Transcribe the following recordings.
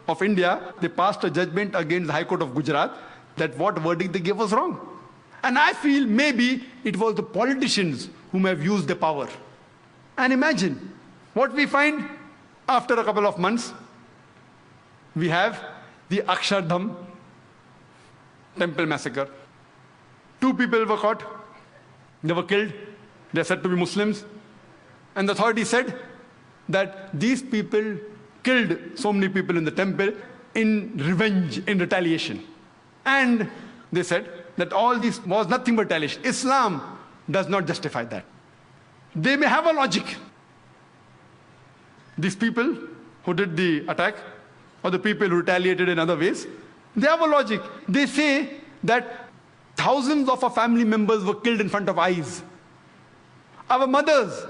of India, they passed a judgment against the High Court of Gujarat that what verdict they gave was wrong. And I feel maybe it was the politicians whom have used the power. And imagine what we find after a couple of months. We have the Akshardham temple massacre. 2 people were caught. They were killed. They are said to be Muslims. And the authorities said that these people killed so many people in the temple in revenge, in retaliation. And they said that all this was nothing but retaliation. Islam does not justify that. They may have a logic. These people who did the attack, or the people who retaliated in other ways, they have a logic. They say that thousands of our family members were killed in front of eyes. Our mothers,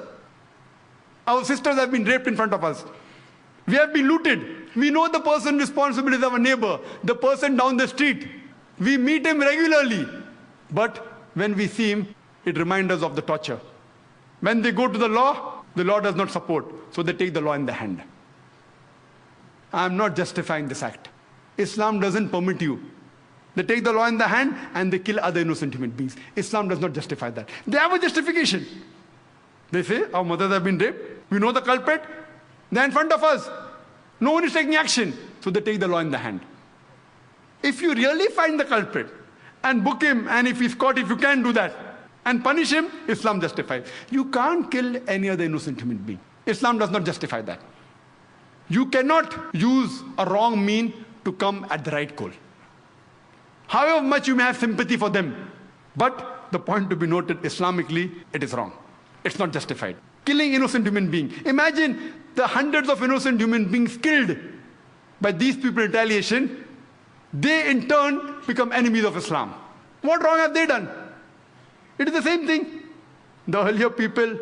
our sisters have been raped in front of us. We have been looted. We know the person responsible is our neighbor, the person down the street. We meet him regularly. But when we see him, it reminds us of the torture. When they go to the law does not support. So they take the law in their hand. I am not justifying this act. Islam doesn't permit you. They take the law in the hand and they kill other innocent human beings. Islam does not justify that. They have a justification. They say, our mothers have been raped. We know the culprit. They're in front of us. No one is taking action. So they take the law in the hand. If you really find the culprit and book him, and if he's caught, if you can do that, and punish him, Islam justifies. You can't kill any other innocent human being. Islam does not justify that. You cannot use a wrong mean to come at the right goal. However much you may have sympathy for them, but the point to be noted, Islamically, it is wrong. It's not justified. Killing innocent human being. Imagine the hundreds of innocent human beings killed by these people in retaliation. They in turn become enemies of Islam. What wrong have they done? It is the same thing. The earlier people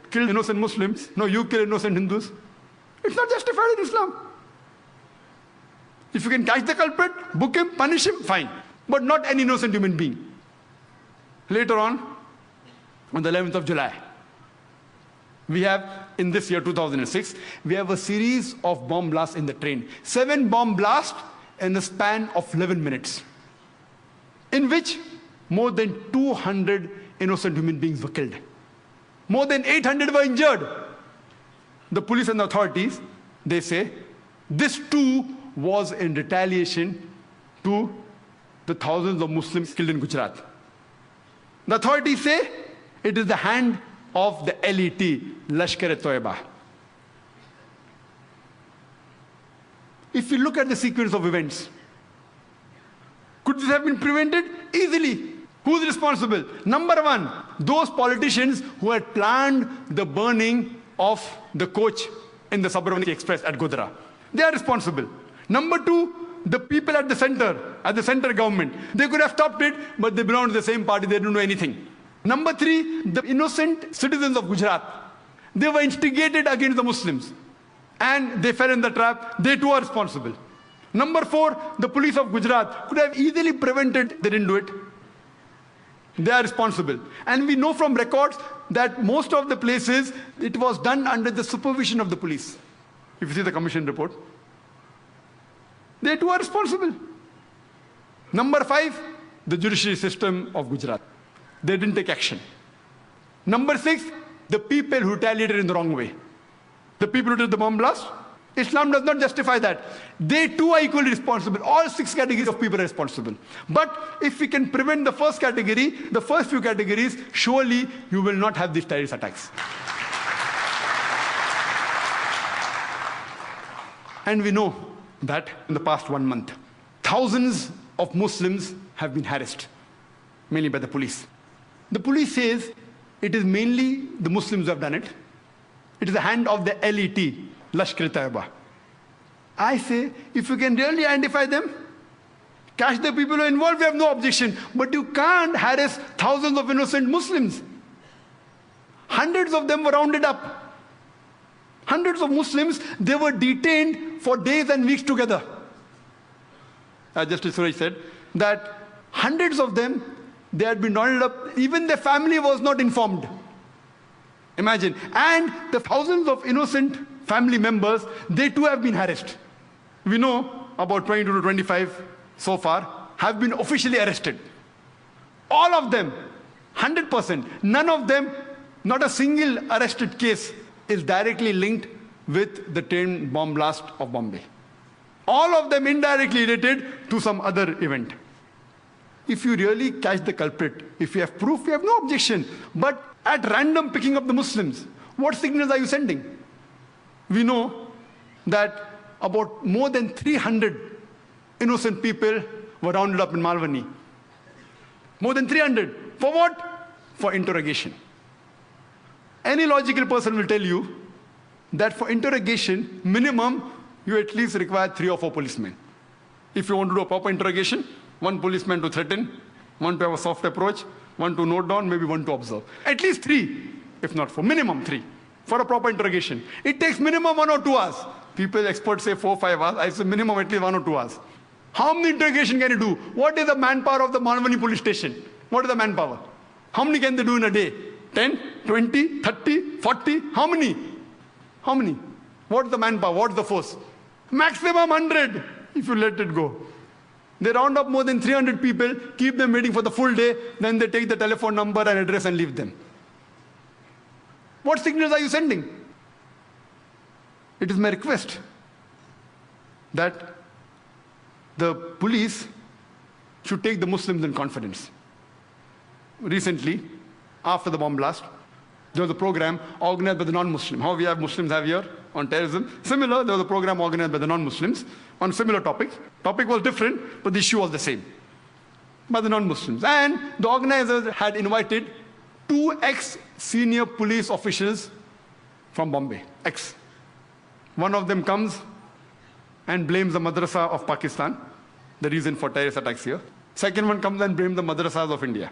killed innocent Muslims. No, you kill innocent Hindus. It's not justified in Islam. If you can catch the culprit, book him, punish him, fine. But not any innocent human being. Later on the 11th of July, we have, in this year 2006, we have a series of bomb blasts in the train. 7 bomb blasts in the span of 11 minutes, in which more than 200 innocent human beings were killed. More than 800 were injured. The police and the authorities, they say, this too was in retaliation to the thousands of Muslims killed in Gujarat. The authorities say it is the hand of the LET, Lashkar-e-Toiba. If you look at the sequence of events, could this have been prevented? Easily. Who's responsible? Number one, those politicians who had planned the burning of the coach in the Sabarmati Express at Godhra. They are responsible. Number two, the people at the center government. They could have stopped it, but they belong to the same party, they don't know anything. Number three, the innocent citizens of Gujarat. They were instigated against the Muslims. And they fell in the trap. They too are responsible. Number four, the police of Gujarat could have easily prevented, they didn't do it. They are responsible. And we know from records that most of the places, it was done under the supervision of the police. If you see the commission report. They too are responsible. Number five, the judiciary system of Gujarat. They didn't take action. Number six, the people who retaliated in the wrong way. The people who did the bomb blast. Islam does not justify that. They too are equally responsible. All 6 categories of people are responsible. But if we can prevent the first category, the first few categories, surely you will not have these terrorist attacks. And we know that in the past 1 month, thousands of Muslims have been harassed, mainly by the police. The police says it is mainly the Muslims who have done it. It is the hand of the LET, Lashkar-e-Toiba. I say, if you can really identify them, catch the people who are involved, we have no objection. But you can't harass thousands of innocent Muslims. Hundreds of them were rounded up. Hundreds of Muslims, they were detained for days and weeks together. Justice Suraj said that hundreds of them, they had been rounded up. Even their family was not informed. Imagine. And the thousands of innocent family members, they too have been harassed. We know about 22 to 25 so far, have been officially arrested. All of them, 100%. None of them, not a single arrested case is directly linked with the train bomb blast of Bombay. All of them indirectly related to some other event. If you really catch the culprit, if you have proof, we have no objection. But at random picking up the Muslims, what signals are you sending? We know that about more than 300 innocent people were rounded up in Malvani. More than 300. For what? For interrogation. Any logical person will tell you that for interrogation, minimum, you at least require 3 or 4 policemen. If you want to do a proper interrogation, 1 policeman to threaten, 1 to have a soft approach, 1 to note down, maybe 1 to observe. At least 3, if not 4, minimum 3 for a proper interrogation. It takes minimum 1 or 2 hours. People, experts say 4 or 5 hours. I say minimum at least 1 or 2 hours. How many interrogation can you do? What is the manpower of the Malvani police station? What is the manpower? How many can they do in a day? 10, 20, 30, 40? How many? How many? What is the manpower? What is the force? Maximum 100 if you let it go. They round up more than 300 people, keep them waiting for the full day, then they take the telephone number and address and leave them. What signals are you sending? It is my request that the police should take the Muslims in confidence. Recently, after the bomb blast, there was a program organized by the non-Muslim. How we have Muslims have here on terrorism. Similar, there was a program organized by the non-Muslims on similar topic. Topic was different, but the issue was the same. By the non-Muslims. And the organizers had invited 2 ex-senior police officials from Bombay. Ex. One of them comes and blames the madrasa of Pakistan, the reason for terrorist attacks here. Second one comes and blames the madrasas of India.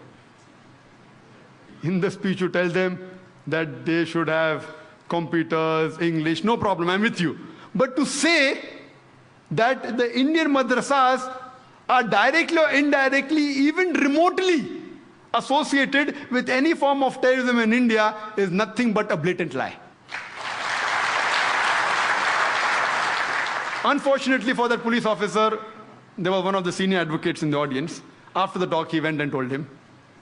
In the speech, you tell them that they should have computers, English, no problem, I'm with you. But to say that the Indian madrasas are directly or indirectly, even remotely associated with any form of terrorism in India is nothing but a blatant lie. Unfortunately for that police officer, there was one of the senior advocates in the audience. After the talk, he went and told him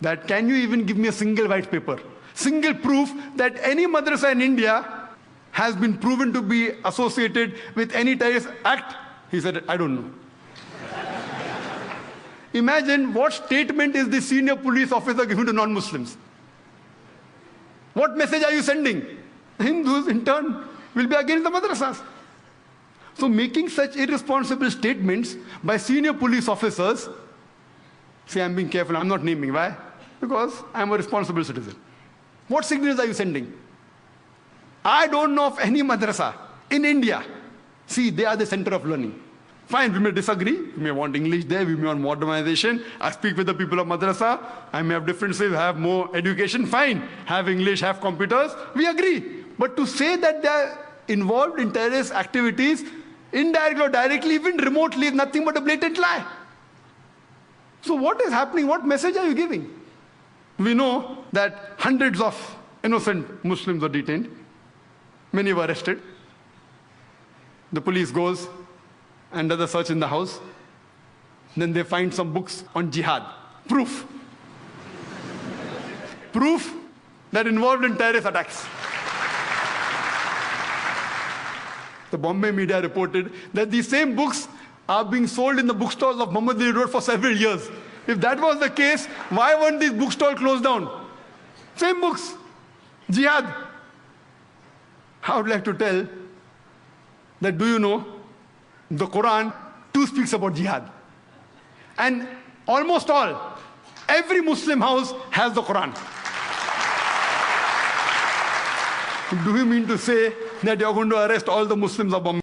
that, can you even give me a single white paper, single proof that any madrasa in India has been proven to be associated with any terrorist act? He said, I don't know. Imagine what statement is the senior police officer giving to non-Muslims. What message are you sending? Hindus, in turn, will be against the madrasas. So making such irresponsible statements by senior police officers, see, I'm being careful, I'm not naming. Why? Because I'm a responsible citizen. What signals are you sending? I don't know of any madrasa in India. See, they are the center of learning. Fine, we may disagree. We may want English there, we may want modernization. I speak with the people of madrasa. I may have differences, have more education. Fine, have English, have computers. We agree. But to say that they are involved in terrorist activities, indirectly or directly, even remotely, is nothing but a blatant lie. So what is happening? What message are you giving? We know that hundreds of innocent Muslims were detained. Many were arrested. The police goes and does a search in the house. Then they find some books on jihad. Proof. Proof that involved in terrorist attacks. The Bombay media reported that these same books are being sold in the bookstores of Mohammad Road for several years. If that was the case, why weren't these bookstores closed down? Same books. Jihad. I would like to tell that, do you know, the Quran too speaks about jihad. And almost all, every Muslim house has the Quran. Do you mean to say that you're going to arrest all the Muslims of Bombay?